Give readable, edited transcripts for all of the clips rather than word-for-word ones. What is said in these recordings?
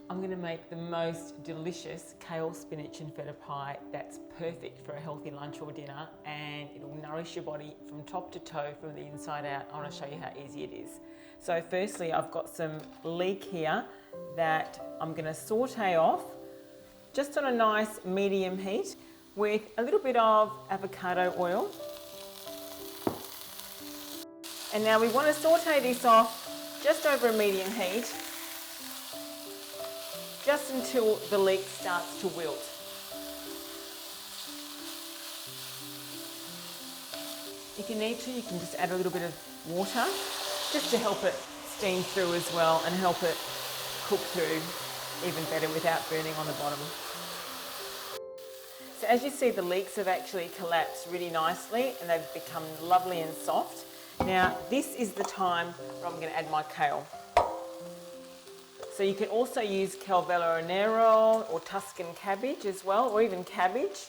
I'm going to make the most delicious kale, spinach and feta pie that's perfect for a healthy lunch or dinner, and it'll nourish your body from top to toe, from the inside out. I want to show you how easy it is. So firstly, I've got some leek here that I'm going to saute off just on a nice medium heat with a little bit of avocado oil. And now we want to saute this off just over a medium heat, just until the leek starts to wilt. If you need to, you can just add a little bit of water just to help it steam through as well and help it cook through even better without burning on the bottom. So as you see, the leeks have actually collapsed really nicely and they've become lovely and soft. Now this is the time where I'm going to add my kale. So you can also use Calvella nero or Tuscan cabbage as well, or even cabbage,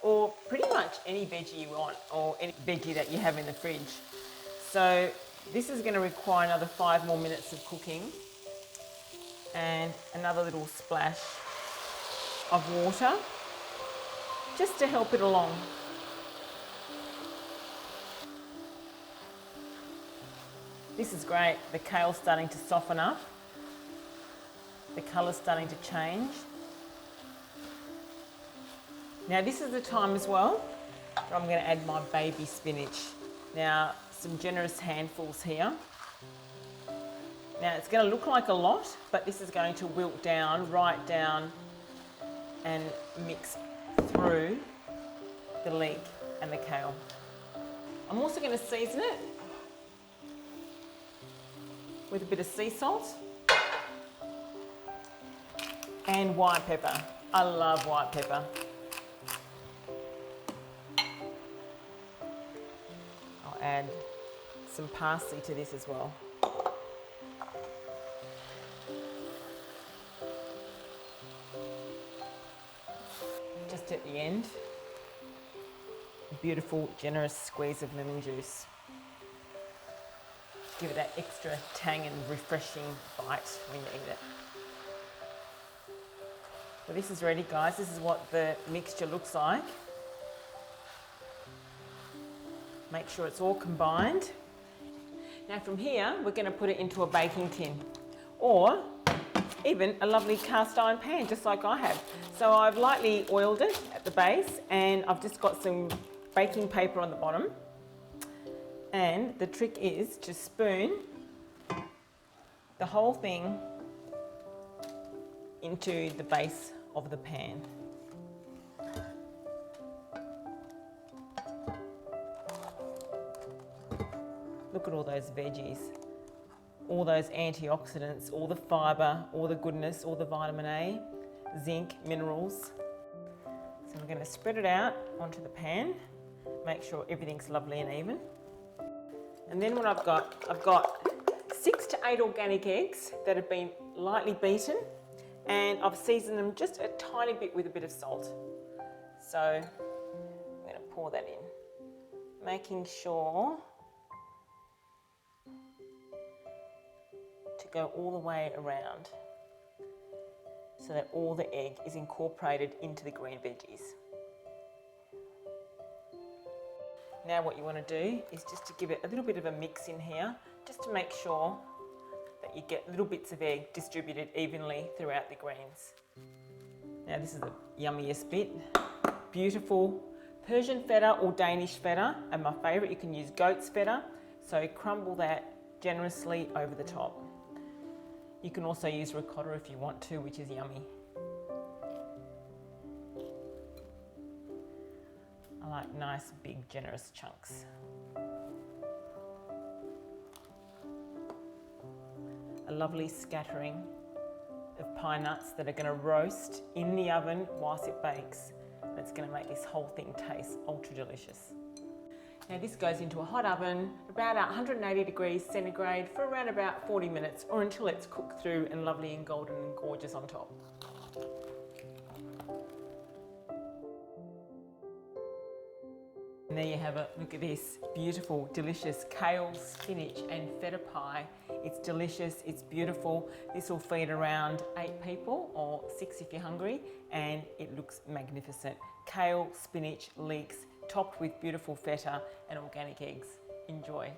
or pretty much any veggie you want, or any veggie that you have in the fridge. So this is going to require another 5 more minutes of cooking and another little splash of water just to help it along. This is great. The kale's starting to soften up. The colour's starting to change. Now this is the time as well where I'm going to add my baby spinach. Now some generous handfuls here. Now it's going to look like a lot, but this is going to wilt down, right down and mix through the leek and the kale. I'm also going to season it with a bit of sea salt and white pepper. I love white pepper. I'll add some parsley to this as well. Just at the end, a beautiful, generous squeeze of lemon juice. Give it that extra tang and refreshing bite when you eat it. Well, this is ready, guys. This is what the mixture looks like. Make sure it's all combined. Now from here, we're going to put it into a baking tin, or even a lovely cast iron pan, just like I have. So I've lightly oiled it at the base, and I've just got some baking paper on the bottom. And the trick is to spoon the whole thing into the base of the pan. Look at all those veggies, all those antioxidants, all the fibre, all the goodness, all the vitamin A, zinc, minerals. So I'm going to spread it out onto the pan, make sure everything's lovely and even. And then what I've got 6 to 8 organic eggs that have been lightly beaten, and I've seasoned them just a tiny bit with a bit of salt. So I'm going to pour that in, making sure to go all the way around so that all the egg is incorporated into the green veggies. Now what you want to do is just to give it a little bit of a mix in here, just to make sure that you get little bits of egg distributed evenly throughout the greens. Now this is the yummiest bit. Beautiful Persian feta or Danish feta, and my favourite, you can use goat's feta. So crumble that generously over the top. You can also use ricotta if you want to, which is yummy. I like nice, big, generous chunks. A lovely scattering of pine nuts that are going to roast in the oven whilst it bakes. That's going to make this whole thing taste ultra delicious. Now this goes into a hot oven, about 180 degrees centigrade, for around about 40 minutes, or until it's cooked through and lovely and golden and gorgeous on top. And there you have it. Look at this beautiful, delicious kale, spinach and feta pie It's delicious, it's beautiful. This will feed around 8 people or 6 if you're hungry, and it looks magnificent. Kale, spinach, leeks, topped with beautiful feta and organic eggs. Enjoy.